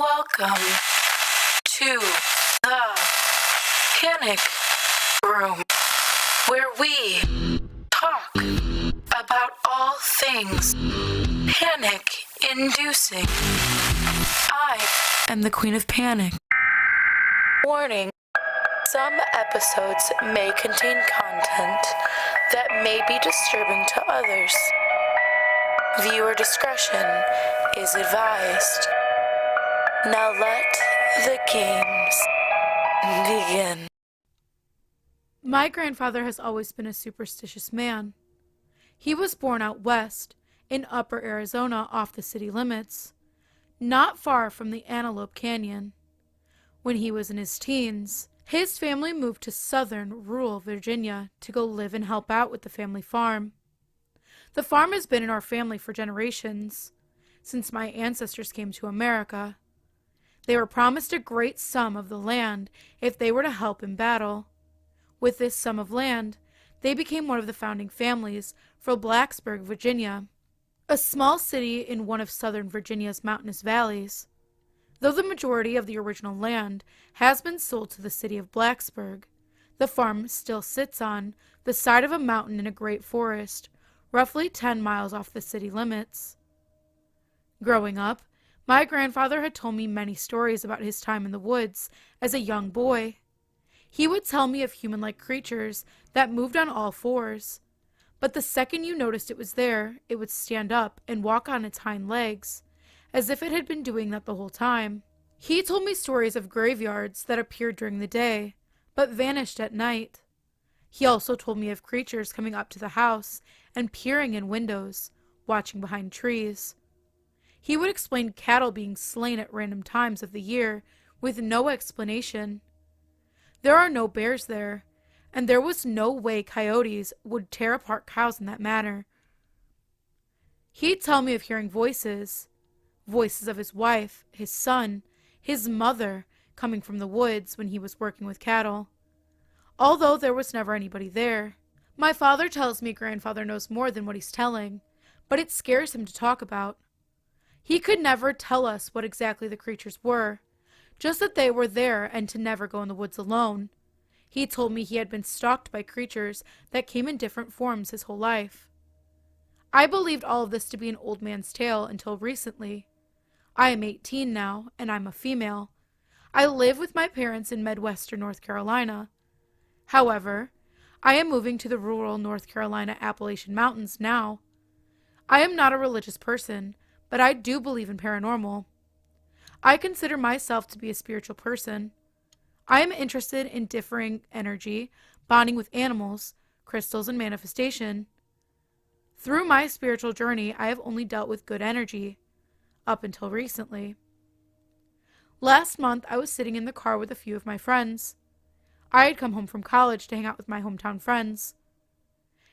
Welcome to the Panic Room, where we talk about all things panic-inducing. I am the Queen of Panic. Warning, some episodes may contain content that may be disturbing to others. Viewer discretion is advised. Now let the games begin. My grandfather has always been a superstitious man. He was born out west, in upper Arizona off the city limits, not far from the Antelope Canyon. When he was in his teens, his family moved to southern rural Virginia to go live and help out with the family farm. The farm has been in our family for generations, since my ancestors came to America. They were promised a great sum of the land if they were to help in battle. With this sum of land, they became one of the founding families for Blacksburg, Virginia, a small city in one of southern Virginia's mountainous valleys. Though the majority of the original land has been sold to the city of Blacksburg, the farm still sits on the side of a mountain in a great forest, roughly 10 miles off the city limits. Growing up, my grandfather had told me many stories about his time in the woods as a young boy. He would tell me of human-like creatures that moved on all fours, but the second you noticed it was there, it would stand up and walk on its hind legs, as if it had been doing that the whole time. He told me stories of graveyards that appeared during the day, but vanished at night. He also told me of creatures coming up to the house and peering in windows, watching behind trees. He would explain cattle being slain at random times of the year with no explanation. There are no bears there, and there was no way coyotes would tear apart cows in that manner. He'd tell me of hearing voices of his wife, his son, his mother, coming from the woods when he was working with cattle, although there was never anybody there. My father tells me grandfather knows more than what he's telling, but it scares him to talk about. He could never tell us what exactly the creatures were, just that they were there and to never go in the woods alone. He told me he had been stalked by creatures that came in different forms his whole life. I believed all of this to be an old man's tale until recently. I am 18 now, and I'm a female. I live with my parents in Midwestern North Carolina. However, I am moving to the rural North Carolina Appalachian Mountains now. I am not a religious person, but I do believe in paranormal. I consider myself to be a spiritual person. I am interested in differing energy, bonding with animals, crystals, and manifestation. Through my spiritual journey, I have only dealt with good energy, up until recently. Last month, I was sitting in the car with a few of my friends. I had come home from college to hang out with my hometown friends.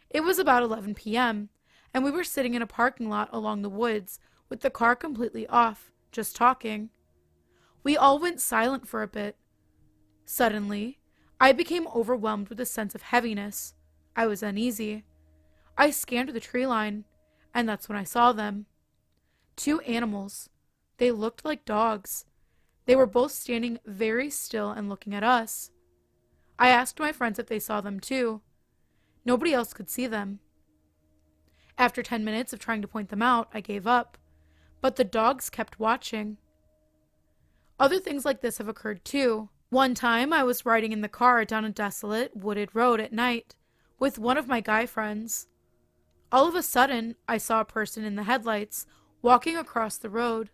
It was about 11 p.m., and we were sitting in a parking lot along the woods with the car completely off, just talking. We all went silent for a bit. Suddenly, I became overwhelmed with a sense of heaviness. I was uneasy. I scanned the tree line, and that's when I saw them. 2 animals. They looked like dogs. They were both standing very still and looking at us. I asked my friends if they saw them too. Nobody else could see them. After 10 minutes of trying to point them out, I gave up. But the dogs kept watching. Other things like this have occurred too. One time I was riding in the car down a desolate, wooded road at night with one of my guy friends. All of a sudden, I saw a person in the headlights walking across the road,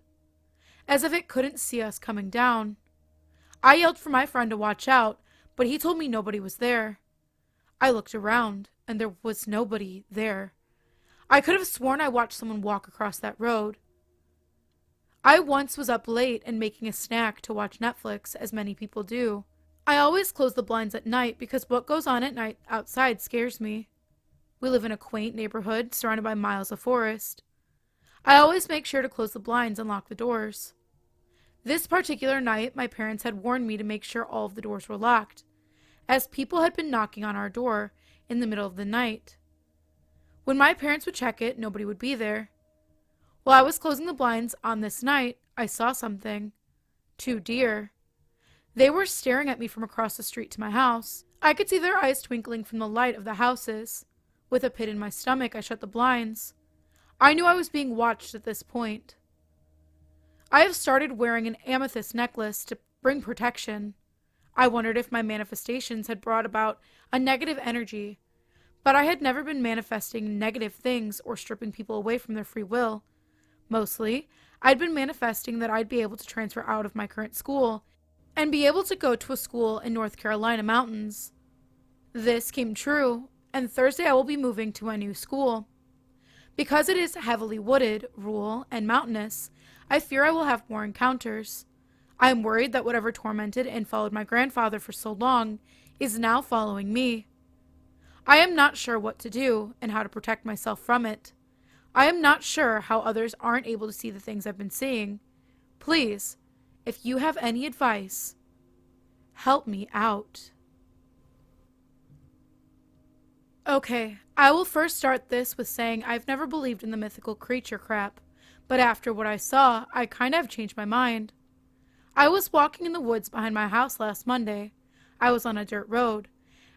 as if it couldn't see us coming down. I yelled for my friend to watch out, but he told me nobody was there. I looked around, and there was nobody there. I could have sworn I watched someone walk across that road. I once was up late and making a snack to watch Netflix, as many people do. I always close the blinds at night because what goes on at night outside scares me. We live in a quaint neighborhood surrounded by miles of forest. I always make sure to close the blinds and lock the doors. This particular night, my parents had warned me to make sure all of the doors were locked, as people had been knocking on our door in the middle of the night. When my parents would check it, nobody would be there. While I was closing the blinds on this night, I saw something. 2 deer. They were staring at me from across the street to my house. I could see their eyes twinkling from the light of the houses. With a pit in my stomach, I shut the blinds. I knew I was being watched at this point. I have started wearing an amethyst necklace to bring protection. I wondered if my manifestations had brought about a negative energy, but I had never been manifesting negative things or stripping people away from their free will. Mostly, I'd been manifesting that I'd be able to transfer out of my current school and be able to go to a school in North Carolina mountains. This came true, and Thursday I will be moving to a new school. Because it is heavily wooded, rural, and mountainous, I fear I will have more encounters. I am worried that whatever tormented and followed my grandfather for so long is now following me. I am not sure what to do and how to protect myself from it. I am not sure how others aren't able to see the things I've been seeing. Please, if you have any advice, help me out. Okay, I will first start this with saying I've never believed in the mythical creature crap, but after what I saw, I kind of changed my mind. I was walking in the woods behind my house last Monday. I was on a dirt road,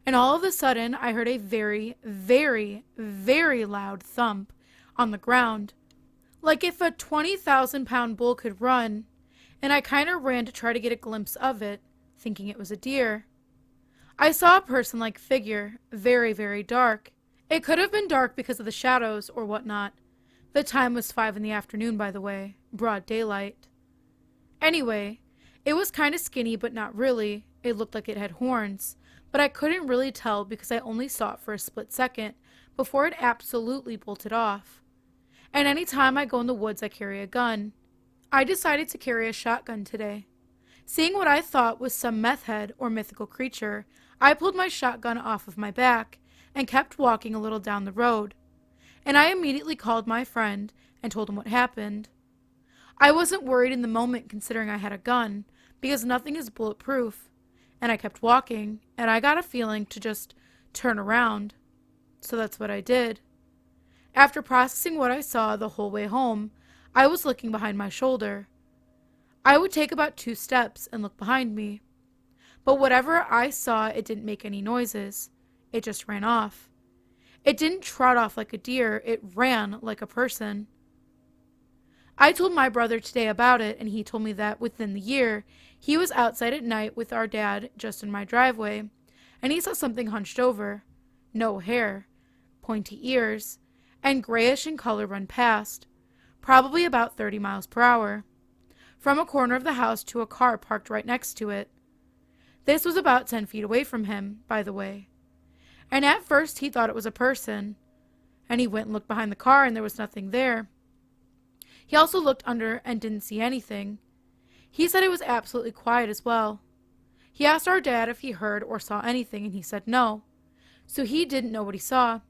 and all of a sudden I heard a very, very, very loud thump on the ground, like if a 20,000-pound bull could run, and I kind of ran to try to get a glimpse of it, thinking it was a deer. I saw a person-like figure, very, very dark. It could have been dark because of the shadows or whatnot. The time was 5 in the afternoon, by the way, broad daylight. Anyway, it was kind of skinny, but not really. It looked like it had horns, but I couldn't really tell because I only saw it for a split second before it absolutely bolted off. And any time I go in the woods, I carry a gun. I decided to carry a shotgun today. Seeing what I thought was some meth head or mythical creature, I pulled my shotgun off of my back and kept walking a little down the road. And I immediately called my friend and told him what happened. I wasn't worried in the moment considering I had a gun, because nothing is bulletproof. And I kept walking, and I got a feeling to just turn around. So that's what I did. After processing what I saw the whole way home, I was looking behind my shoulder. I would take about 2 steps and look behind me. But whatever I saw, it didn't make any noises. It just ran off. It didn't trot off like a deer, it ran like a person. I told my brother today about it, and he told me that within the year, he was outside at night with our dad just in my driveway, and he saw something hunched over, no hair, pointy ears, and grayish in color run past, probably about 30 miles per hour, from a corner of the house to a car parked right next to it. This was about 10 feet away from him, by the way. And at first he thought it was a person, and he went and looked behind the car and there was nothing there. He also looked under and didn't see anything. He said it was absolutely quiet as well. He asked our dad if he heard or saw anything, and he said no, so he didn't know what he saw.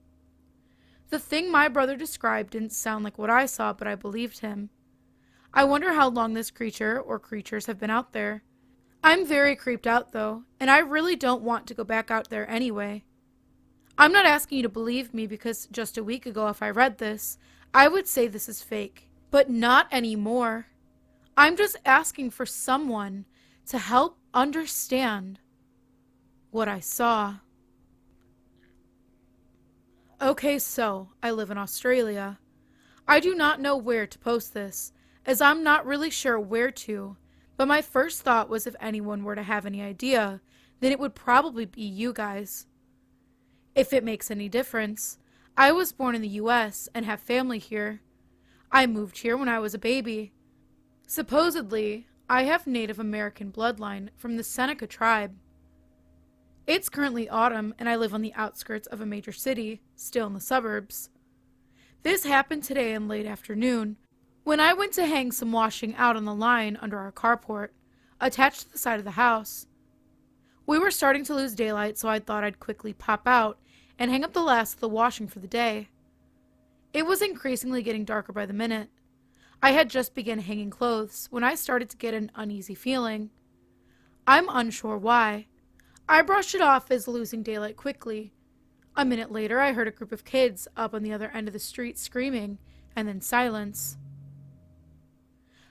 The thing my brother described didn't sound like what I saw, but I believed him. I wonder how long this creature or creatures have been out there. I'm very creeped out though, and I really don't want to go back out there anyway. I'm not asking you to believe me because just a week ago if I read this, I would say this is fake, but not anymore. I'm just asking for someone to help understand what I saw. Okay, so I live in Australia. I do not know where to post this, as I'm not really sure where to, but my first thought was if anyone were to have any idea, then it would probably be you guys. If it makes any difference, I was born in the US and have family here. I moved here when I was a baby. Supposedly, I have Native American bloodline from the Seneca tribe. It's currently autumn and I live on the outskirts of a major city, still in the suburbs. This happened today in late afternoon, when I went to hang some washing out on the line under our carport, attached to the side of the house. We were starting to lose daylight, so I thought I'd quickly pop out and hang up the last of the washing for the day. It was increasingly getting darker by the minute. I had just begun hanging clothes when I started to get an uneasy feeling. I'm unsure why. I brushed it off as losing daylight quickly. A minute later, I heard a group of kids up on the other end of the street screaming, and then silence.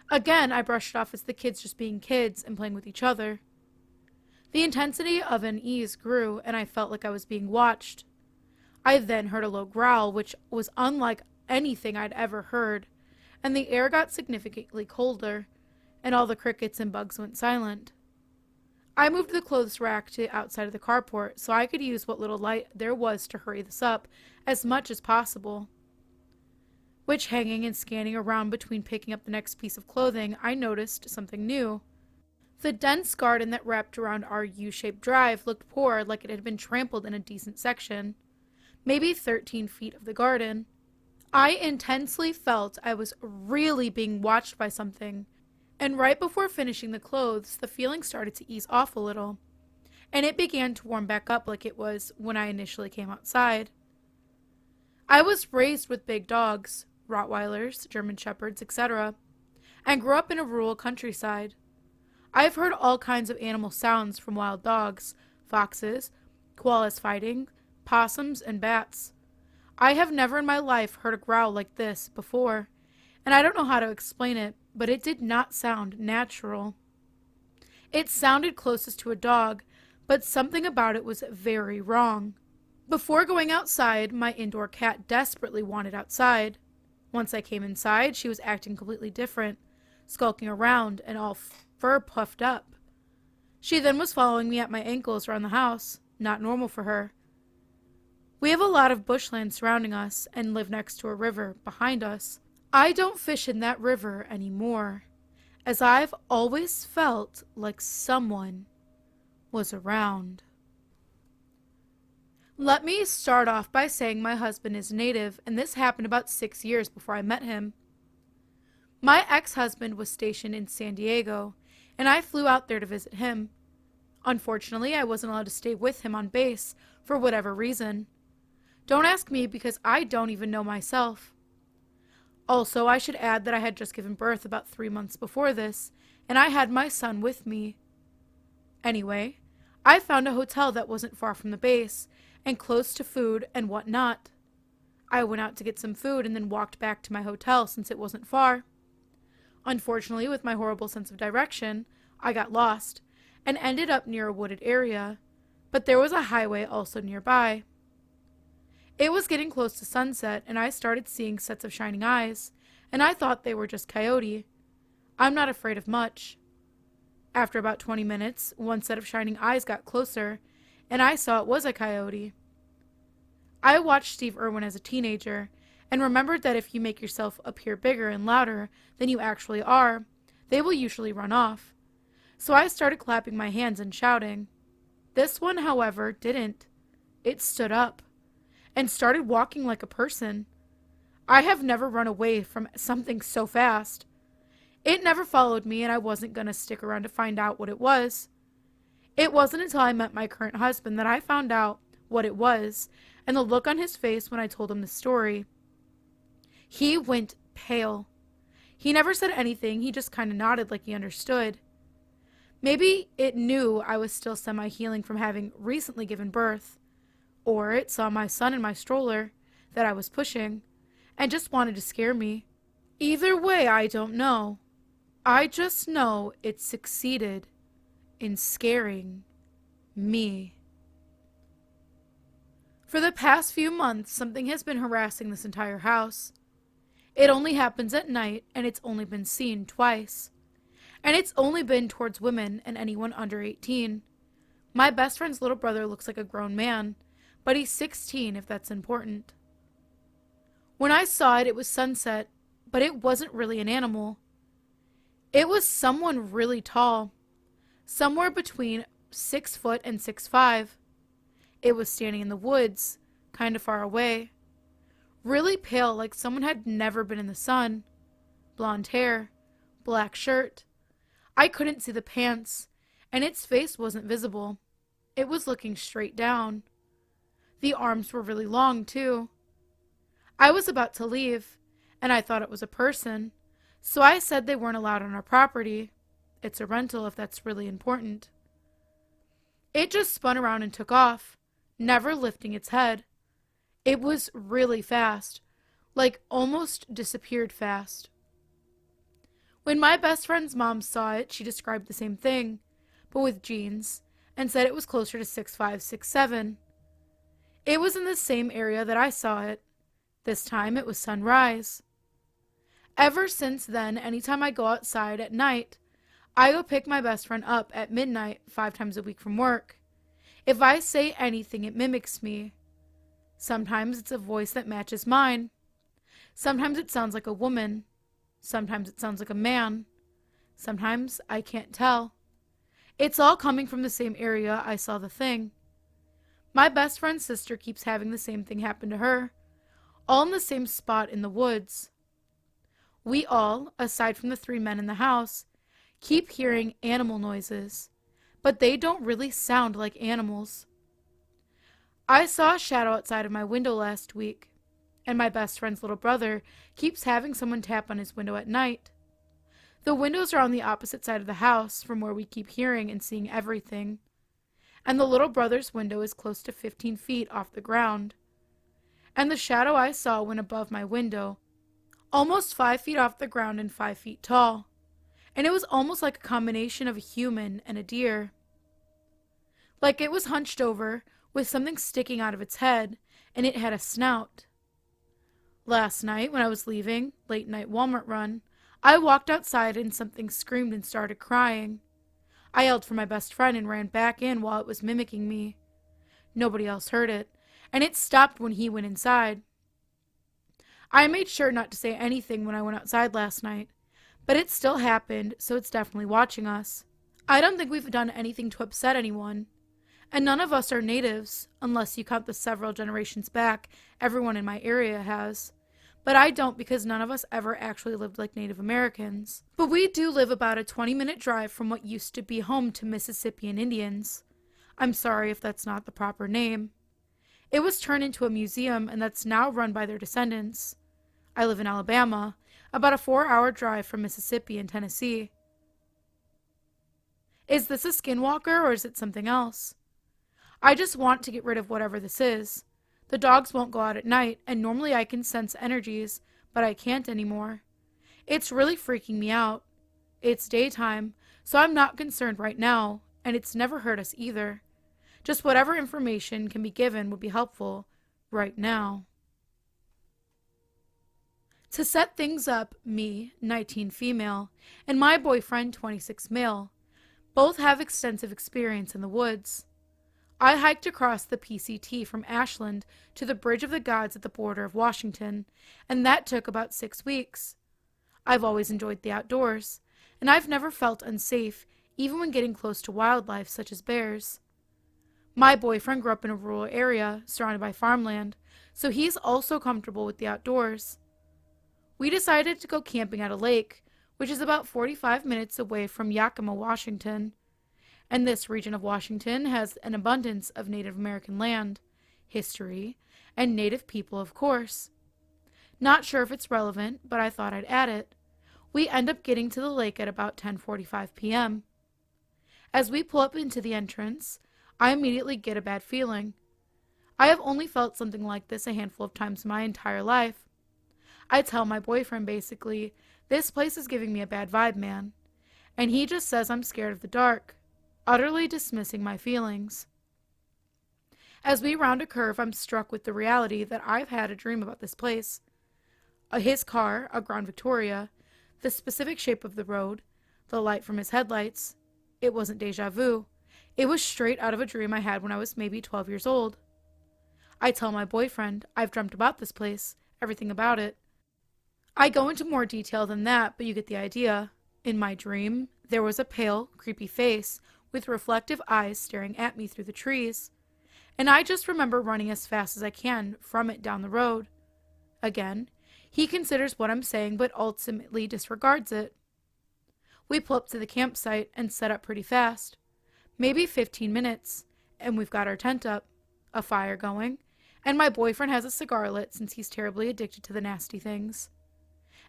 Again, I brushed it off as the kids just being kids and playing with each other. The intensity of unease grew, and I felt like I was being watched. I then heard a low growl, which was unlike anything I'd ever heard, and the air got significantly colder, and all the crickets and bugs went silent. I moved the clothes rack to outside of the carport so I could use what little light there was to hurry this up as much as possible. Which, hanging and scanning around between picking up the next piece of clothing, I noticed something new. The dense garden that wrapped around our U-shaped drive looked poor, like it had been trampled in a decent section. Maybe 13 feet of the garden. I intensely felt I was really being watched by something, and right before finishing the clothes, the feeling started to ease off a little, and it began to warm back up like it was when I initially came outside. I was raised with big dogs, Rottweilers, German Shepherds, etc., and grew up in a rural countryside. I've heard all kinds of animal sounds from wild dogs, foxes, koalas fighting, possums, and bats. I have never in my life heard a growl like this before, and I don't know how to explain it, but it did not sound natural. It sounded closest to a dog, but something about it was very wrong. Before going outside, my indoor cat desperately wanted outside. Once I came inside, she was acting completely different, skulking around and all fur puffed up. She then was following me at my ankles around the house, not normal for her. We have a lot of bushland surrounding us and live next to a river behind us. I don't fish in that river anymore, as I've always felt like someone was around. Let me start off by saying my husband is native, and this happened about 6 years before I met him. My ex-husband was stationed in San Diego, and I flew out there to visit him. Unfortunately, I wasn't allowed to stay with him on base for whatever reason. Don't ask me because I don't even know myself. Also, I should add that I had just given birth about 3 months before this, and I had my son with me. Anyway, I found a hotel that wasn't far from the base, and close to food and whatnot. I went out to get some food and then walked back to my hotel since it wasn't far. Unfortunately, with my horrible sense of direction, I got lost, and ended up near a wooded area, but there was a highway also nearby. It was getting close to sunset, and I started seeing sets of shining eyes, and I thought they were just coyote. I'm not afraid of much. After about 20 minutes, one set of shining eyes got closer, and I saw it was a coyote. I watched Steve Irwin as a teenager, and remembered that if you make yourself appear bigger and louder than you actually are, they will usually run off. So I started clapping my hands and shouting. This one, however, didn't. It stood up and started walking like a person. I have never run away from something so fast. It never followed me, and I wasn't going to stick around to find out what it was. It wasn't until I met my current husband that I found out what it was, and the look on his face when I told him the story. He went pale. He never said anything, he just kind of nodded like he understood. Maybe it knew I was still semi-healing from having recently given birth, or it saw my son in my stroller that I was pushing, and just wanted to scare me. Either way, I don't know. I just know it succeeded in scaring me. For the past few months, something has been harassing this entire house. It only happens at night, and it's only been seen twice. And it's only been towards women and anyone under 18. My best friend's little brother looks like a grown man, but he's 16 if that's important. When I saw it, it was sunset, but it wasn't really an animal. It was someone really tall, somewhere between 6 foot and 6'5". It was standing in the woods, kind of far away. Really pale, like someone had never been in the sun. Blonde hair, black shirt. I couldn't see the pants, and its face wasn't visible. It was looking straight down. The arms were really long, too. I was about to leave, and I thought it was a person, so I said they weren't allowed on our property. It's a rental if that's really important. It just spun around and took off, never lifting its head. It was really fast, like almost disappeared fast. When my best friend's mom saw it, she described the same thing, but with jeans, and said it was closer to 6'5", 6'7". It was in the same area that I saw it. This time it was sunrise. Ever since then, anytime I go outside at night, I go pick my best friend up at midnight 5 times a week from work. If I say anything, it mimics me. Sometimes it's a voice that matches mine. Sometimes it sounds like a woman. Sometimes it sounds like a man. Sometimes I can't tell. It's all coming from the same area I saw the thing. My best friend's sister keeps having the same thing happen to her, all in the same spot in the woods. We all, aside from the 3 men in the house, keep hearing animal noises, but they don't really sound like animals. I saw a shadow outside of my window last week, and my best friend's little brother keeps having someone tap on his window at night. The windows are on the opposite side of the house from where we keep hearing and seeing everything, and the little brother's window is close to 15 feet off the ground. And the shadow I saw went above my window, almost 5 feet off the ground and 5 feet tall, and it was almost like a combination of a human and a deer. Like it was hunched over, with something sticking out of its head, and it had a snout. Last night, when I was leaving, late night Walmart run, I walked outside and something screamed and started crying. I yelled for my best friend and ran back in while it was mimicking me. Nobody else heard it, and it stopped when he went inside. I made sure not to say anything when I went outside last night, but it still happened, so it's definitely watching us. I don't think we've done anything to upset anyone. And none of us are natives, unless you count the several generations back everyone in my area has. But I don't, because none of us ever actually lived like Native Americans. But we do live about a 20-minute drive from what used to be home to Mississippian Indians. I'm sorry if that's not the proper name. It was turned into a museum, and that's now run by their descendants. I live in Alabama, about a 4-hour drive from Mississippi and Tennessee. Is this a skinwalker, or is it something else? I just want to get rid of whatever this is. The dogs won't go out at night, and normally I can sense energies, but I can't anymore. It's really freaking me out. It's daytime, so I'm not concerned right now, and it's never hurt us either. Just whatever information can be given would be helpful right now. To set things up, me, 19 female, and my boyfriend, 26 male, both have extensive experience in the woods. I hiked across the PCT from Ashland to the Bridge of the Gods at the border of Washington, and that took about 6 weeks. I've always enjoyed the outdoors, and I've never felt unsafe, even when getting close to wildlife such as bears. My boyfriend grew up in a rural area, surrounded by farmland, so he's also comfortable with the outdoors. We decided to go camping at a lake, which is about 45 minutes away from Yakima, Washington. And this region of Washington has an abundance of Native American land, history, and Native people, of course. Not sure if it's relevant, but I thought I'd add it. We end up getting to the lake at about 10:45 p.m. As we pull up into the entrance, I immediately get a bad feeling. I have only felt something like this a handful of times in my entire life. I tell my boyfriend basically, this place is giving me a bad vibe, man. And he just says I'm scared of the dark, utterly dismissing my feelings. As we round a curve, I'm struck with the reality that I've had a dream about this place. His car, a Grand Victoria, the specific shape of the road, the light from his headlights. It wasn't déjà vu. It was straight out of a dream I had when I was maybe 12 years old. I tell my boyfriend I've dreamt about this place, everything about it. I go into more detail than that, but you get the idea. In my dream, there was a pale, creepy face with reflective eyes staring at me through the trees, and I just remember running as fast as I can from it down the road. Again, he considers what I'm saying, but ultimately disregards it. We pull up to the campsite and set up pretty fast, maybe 15 minutes, and we've got our tent up, a fire going, and my boyfriend has a cigar lit since he's terribly addicted to the nasty things.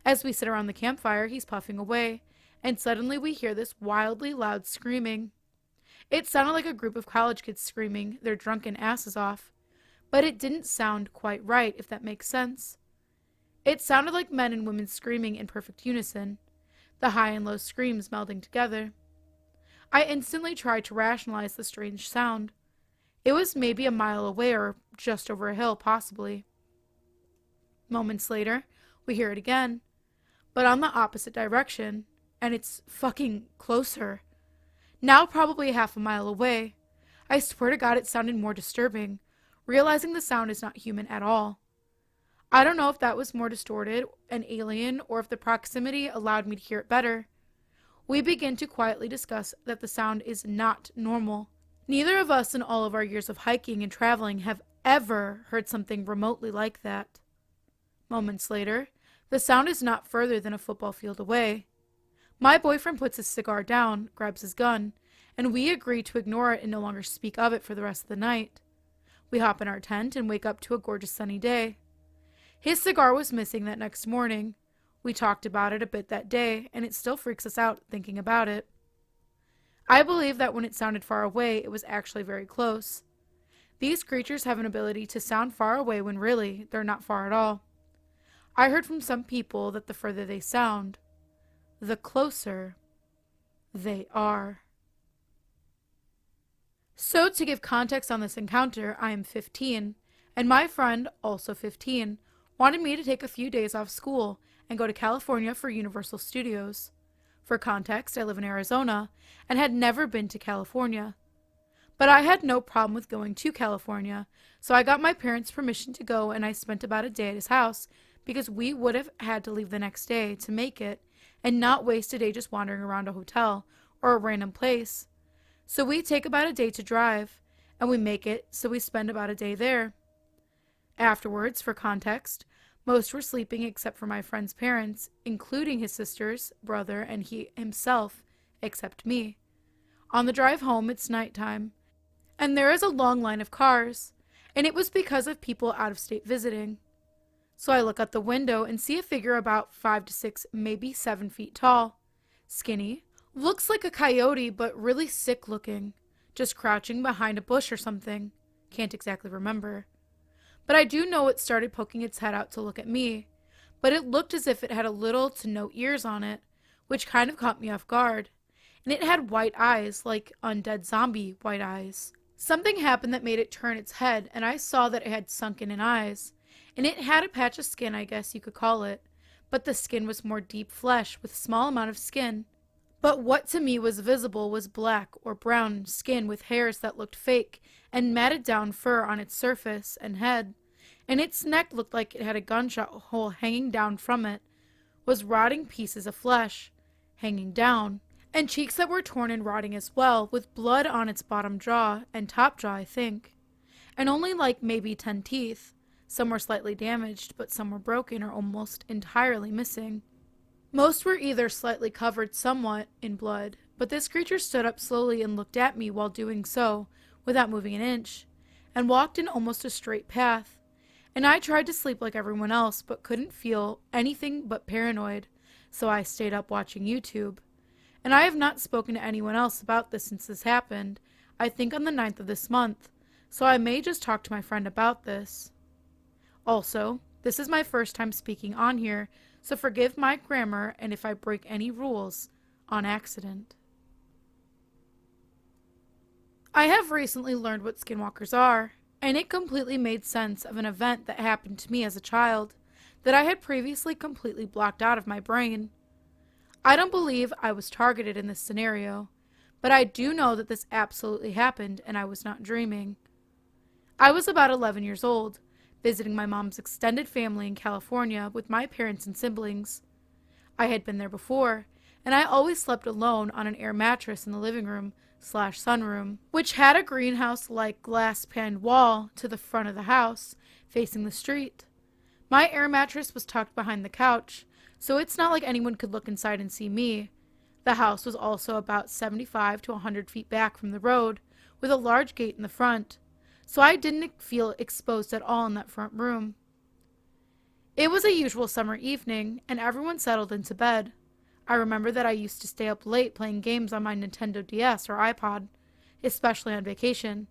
As we sit around the campfire, he's puffing away, and suddenly we hear this wildly loud screaming. It sounded like a group of college kids screaming their drunken asses off, but it didn't sound quite right, if that makes sense. It sounded like men and women screaming in perfect unison. the high and low screams melding together. I instantly tried to rationalize the strange sound. It was maybe a mile away or just over a hill, possibly. Moments later, we hear it again, but on the opposite direction, and it's fucking closer. Now probably half a mile away. I swear to God it sounded more disturbing, realizing the sound is not human at all. I don't know if that was more distorted, an alien, or if the proximity allowed me to hear it better. We begin to quietly discuss that the sound is not normal. Neither of us in all of our years of hiking and traveling have ever heard something remotely like that. Moments later, the sound is not further than a football field away. My boyfriend puts his cigar down, grabs his gun, and we agree to ignore it and no longer speak of it for the rest of the night. We hop in our tent and wake up to a gorgeous sunny day. His cigar was missing that next morning. We talked about it a bit that day, and it still freaks us out thinking about it. I believe that when it sounded far away, it was actually very close. These creatures have an ability to sound far away when really they're not far at all. I heard from some people that the further they sound, the closer they are. So to give context on this encounter, I am 15, and my friend, also 15, wanted me to take a few days off school and go to California for Universal Studios. For context, I live in Arizona and had never been to California. But I had no problem with going to California, so I got my parents' permission to go, and I spent about a day at his house because we would have had to leave the next day to make it and not waste a day just wandering around a hotel or a random place. So we take about a day to drive, and we make it, so we spend about a day there. Afterwards, for context, most were sleeping except for my friend's parents, including his sisters, brother, and he himself, except me. On the drive home, it's nighttime, and there is a long line of cars, and it was because of people out of state visiting. So I look out the window and see a figure about 5 to 6, maybe 7 feet tall, skinny, looks like a coyote but really sick looking, just crouching behind a bush or something, can't exactly remember. But I do know it started poking its head out to look at me, but it looked as if it had a little to no ears on it, which kind of caught me off guard. And it had white eyes, like undead zombie white eyes. Something happened that made it turn its head, and I saw that it had sunken in eyes. And it had a patch of skin, I guess you could call it, but the skin was more deep flesh with a small amount of skin. But what to me was visible was black or brown skin with hairs that looked fake and matted down fur on its surface and head, and its neck looked like it had a gunshot hole hanging down from it, was rotting pieces of flesh hanging down, and cheeks that were torn and rotting as well, with blood on its bottom jaw and top jaw, I think, and only like maybe 10 teeth. Some were slightly damaged, but some were broken or almost entirely missing. Most were either slightly covered somewhat in blood, but this creature stood up slowly and looked at me while doing so, without moving an inch, and walked in almost a straight path. And I tried to sleep like everyone else, but couldn't feel anything but paranoid, so I stayed up watching YouTube. And I have not spoken to anyone else about this since this happened, I think on the 9th of this month, so I may just talk to my friend about this. Also, this is my first time speaking on here, so forgive my grammar and if I break any rules on accident. I have recently learned what skinwalkers are, and it completely made sense of an event that happened to me as a child that I had previously completely blocked out of my brain. I don't believe I was targeted in this scenario, but I do know that this absolutely happened and I was not dreaming. I was about 11 years old, visiting my mom's extended family in California with my parents and siblings. I had been there before, and I always slept alone on an air mattress in the living room/sunroom, which had a greenhouse-like glass-paned wall to the front of the house, facing the street. My air mattress was tucked behind the couch, so it's not like anyone could look inside and see me. The house was also about 75 to 100 feet back from the road, with a large gate in the front, so I didn't feel exposed at all in that front room. It was a usual summer evening, and everyone settled into bed. I remember that I used to stay up late playing games on my Nintendo DS or iPod, especially on vacation.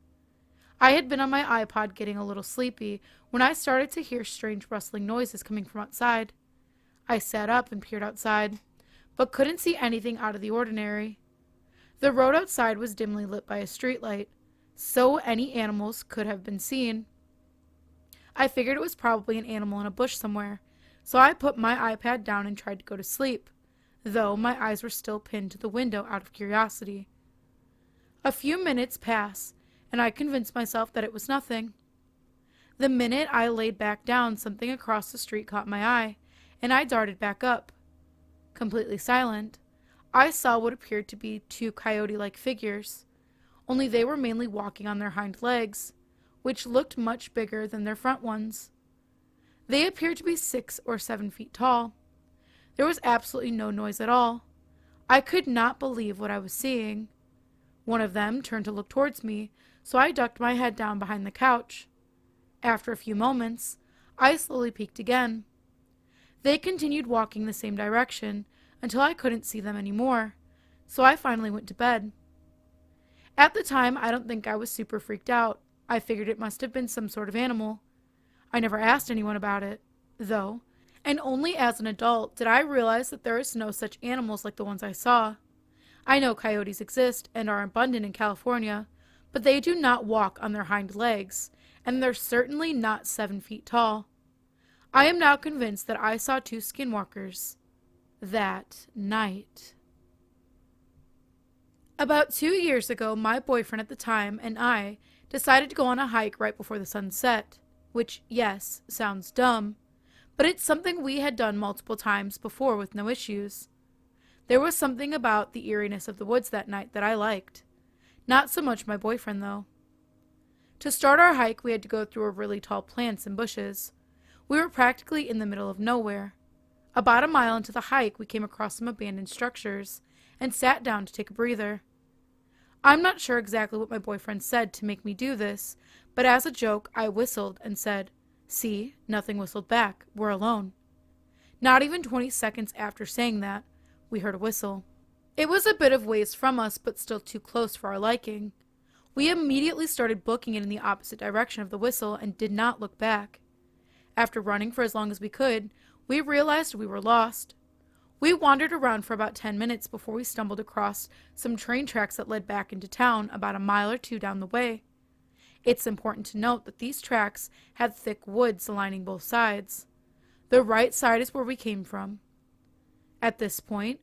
I had been on my iPod getting a little sleepy when I started to hear strange rustling noises coming from outside. I sat up and peered outside, but couldn't see anything out of the ordinary. The road outside was dimly lit by a streetlight, so any animals could have been seen. I figured it was probably an animal in a bush somewhere, so I put my iPad down and tried to go to sleep, though my eyes were still pinned to the window out of curiosity. A few minutes pass, and I convinced myself that it was nothing. The minute I laid back down, something across the street caught my eye, and I darted back up. Completely silent, I saw what appeared to be two coyote-like figures, only they were mainly walking on their hind legs, which looked much bigger than their front ones. They appeared to be 6 or 7 feet tall. There was absolutely no noise at all. I could not believe what I was seeing. One of them turned to look towards me, so I ducked my head down behind the couch. After a few moments, I slowly peeked again. They continued walking the same direction until I couldn't see them anymore, so I finally went to bed. At the time, I don't think I was super freaked out. I figured it must have been some sort of animal. I never asked anyone about it, though, and only as an adult did I realize that there is no such animals like the ones I saw. I know coyotes exist and are abundant in California, but they do not walk on their hind legs, and they're certainly not 7 feet tall. I am now convinced that I saw 2 skinwalkers that night. About 2 years ago, my boyfriend at the time and I decided to go on a hike right before the sun set, which, yes, sounds dumb, but it's something we had done multiple times before with no issues. There was something about the eeriness of the woods that night that I liked. Not so much my boyfriend, though. To start our hike, we had to go through a really tall plants and bushes. We were practically in the middle of nowhere. About a mile into the hike, we came across some abandoned structures and sat down to take a breather. I'm not sure exactly what my boyfriend said to make me do this, but as a joke, I whistled and said, "See, nothing whistled back. We're alone." Not even 20 seconds after saying that, we heard a whistle. It was a bit of ways from us, but still too close for our liking. We immediately started booking it in the opposite direction of the whistle and did not look back. After running for as long as we could, we realized we were lost. We wandered around for about 10 minutes before we stumbled across some train tracks that led back into town about a mile or 2 down the way. It's important to note that these tracks had thick woods lining both sides. The right side is where we came from. At this point,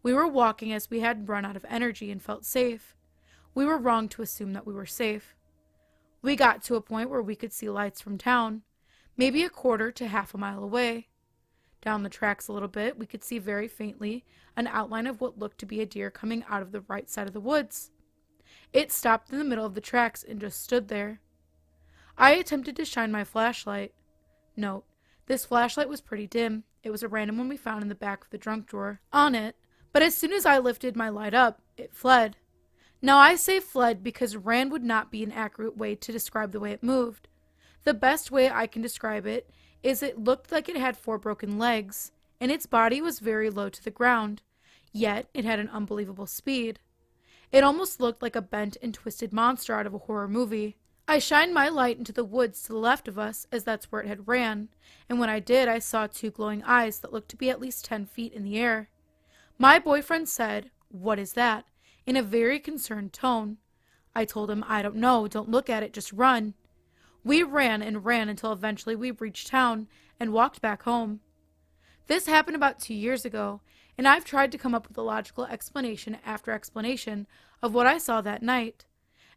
we were walking as we had run out of energy and felt safe. We were wrong to assume that we were safe. We got to a point where we could see lights from town, maybe a quarter to half a mile away. Down the tracks a little bit, we could see very faintly an outline of what looked to be a deer coming out of the right side of the woods. It stopped in the middle of the tracks and just stood there. I attempted to shine my flashlight. Note, this flashlight was pretty dim. It was a random one we found in the back of the trunk drawer. On it, but as soon as I lifted my light up, it fled. Now I say fled because ran would not be an accurate way to describe the way it moved. The best way I can describe it is it looked like it had 4 broken legs, and its body was very low to the ground, yet it had an unbelievable speed. It almost looked like a bent and twisted monster out of a horror movie. I shined my light into the woods to the left of us, as that's where it had ran, and when I did, I saw 2 glowing eyes that looked to be at least 10 feet in the air. My boyfriend said, "What is that?" in a very concerned tone. I told him, "I don't know, don't look at it, just run." We ran and ran until eventually we reached town and walked back home. This happened about 2 years ago, and I've tried to come up with a logical explanation after explanation of what I saw that night.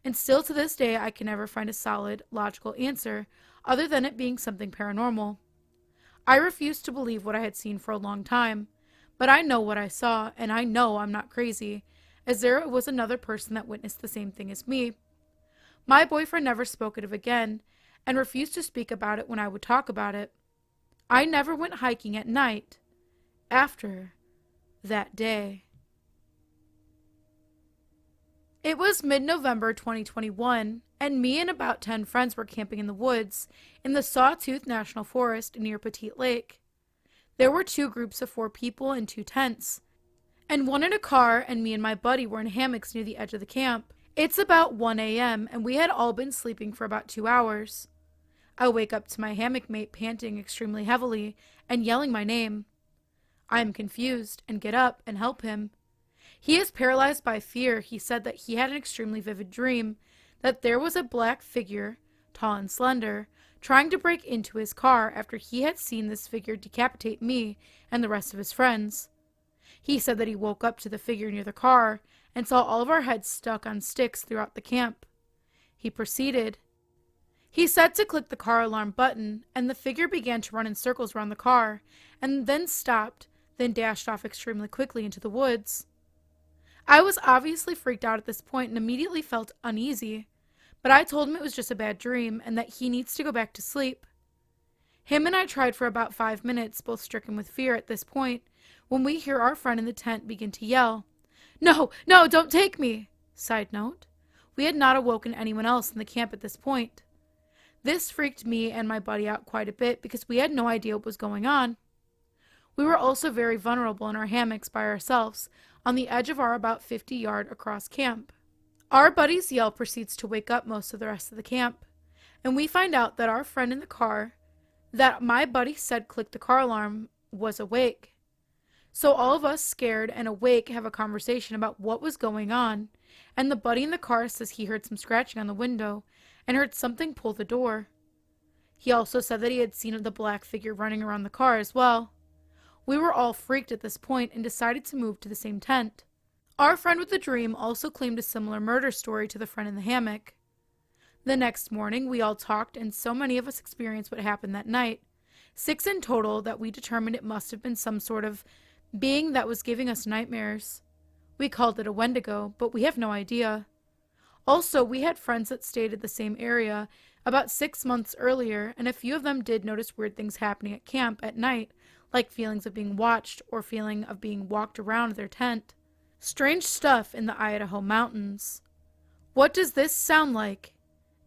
And still to this day I can never find a solid, logical answer other than it being something paranormal. I refused to believe what I had seen for a long time, but I know what I saw, and I know I'm not crazy, as there was another person that witnessed the same thing as me. My boyfriend never spoke of it again, and refused to speak about it when I would talk about it. I never went hiking at night after that day. It was mid-November 2021, and me and about 10 friends were camping in the woods in the Sawtooth National Forest near Petite Lake. There were 2 groups of 4 people in 2 tents, and one in a car, and me and my buddy were in hammocks near the edge of the camp. It's about 1 a.m., and we had all been sleeping for about 2 hours. I wake up to my hammock mate panting extremely heavily and yelling my name. I am confused and get up and help him. He is paralyzed by fear. He said that he had an extremely vivid dream, that there was a black figure, tall and slender, trying to break into his car after he had seen this figure decapitate me and the rest of his friends. He said that he woke up to the figure near the car and saw all of our heads stuck on sticks throughout the camp. He proceeded. He said to click the car alarm button, and the figure began to run in circles around the car, and then stopped, then dashed off extremely quickly into the woods. I was obviously freaked out at this point and immediately felt uneasy, but I told him it was just a bad dream and that he needs to go back to sleep. Him and I tried for about 5 minutes, both stricken with fear at this point, when we hear our friend in the tent begin to yell, "No, no, don't take me!" Side note, we had not awoken anyone else in the camp at this point. This freaked me and my buddy out quite a bit because we had no idea what was going on. We were also very vulnerable in our hammocks by ourselves, on the edge of our about 50-yard across camp. Our buddy's yell proceeds to wake up most of the rest of the camp, and we find out that our friend in the car, that my buddy said clicked the car alarm, was awake. So all of us, scared and awake, have a conversation about what was going on, and the buddy in the car says he heard some scratching on the window and heard something pull the door. He also said that he had seen the black figure running around the car as well. We were all freaked at this point and decided to move to the same tent. Our friend with the dream also claimed a similar murder story to the friend in the hammock. The next morning, we all talked, and so many of us experienced what happened that night. 6 in total, that we determined it must have been some sort of being that was giving us nightmares. We called it a Wendigo, but we have no idea. Also, we had friends that stayed at the same area about 6 months earlier, and a few of them did notice weird things happening at camp at night, like feelings of being watched or feeling of being walked around their tent. Strange stuff in the Idaho mountains. What does this sound like?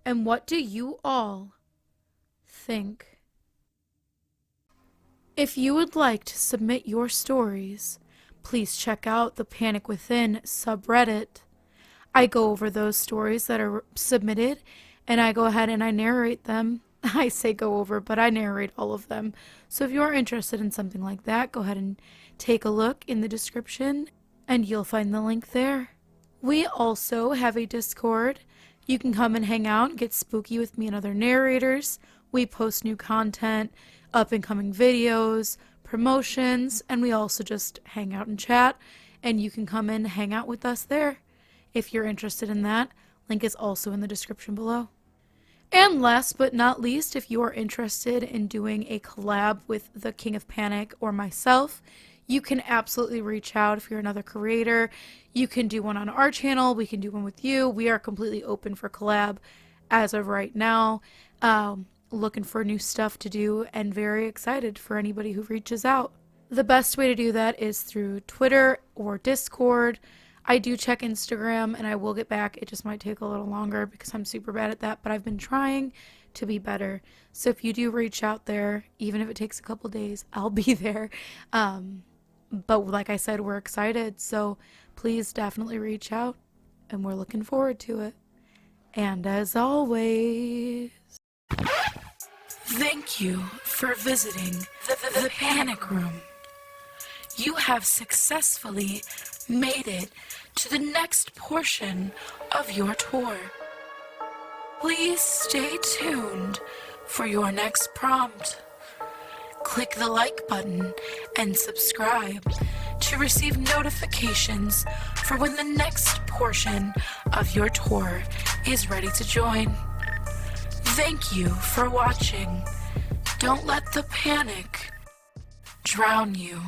And what do you all think? If you would like to submit your stories, please check out the Panic Within subreddit. I go over those stories that are submitted, and I go ahead and I narrate them. I say go over, but I narrate all of them. So if you're interested in something like that, go ahead and take a look in the description, and you'll find the link there. We also have a Discord. You can come and hang out and get spooky with me and other narrators. We post new content, up-and-coming videos, promotions, and we also just hang out and chat, and you can come and hang out with us there. If you're interested in that, link is also in the description below. And last but not least, if you are interested in doing a collab with the King of Panic or myself, you can absolutely reach out. If you're another creator, you can do one on our channel. We can do one with you. We are completely open for collab as of right now. Looking for new stuff to do and very excited for anybody who reaches out. The best way to do that is through Twitter or Discord. I do check Instagram and I will get back. It just might take a little longer because I'm super bad at that, but I've been trying to be better. So if you do reach out there, even if it takes a couple days, I'll be there. But like I said, we're excited. So please definitely reach out and we're looking forward to it. And as always, thank you for visiting the Panic Room. You have successfully made it to the next portion of your tour. Please stay tuned for your next prompt. Click the like button and subscribe to receive notifications for when the next portion of your tour is ready to join. Thank you for watching. Don't let the panic drown you.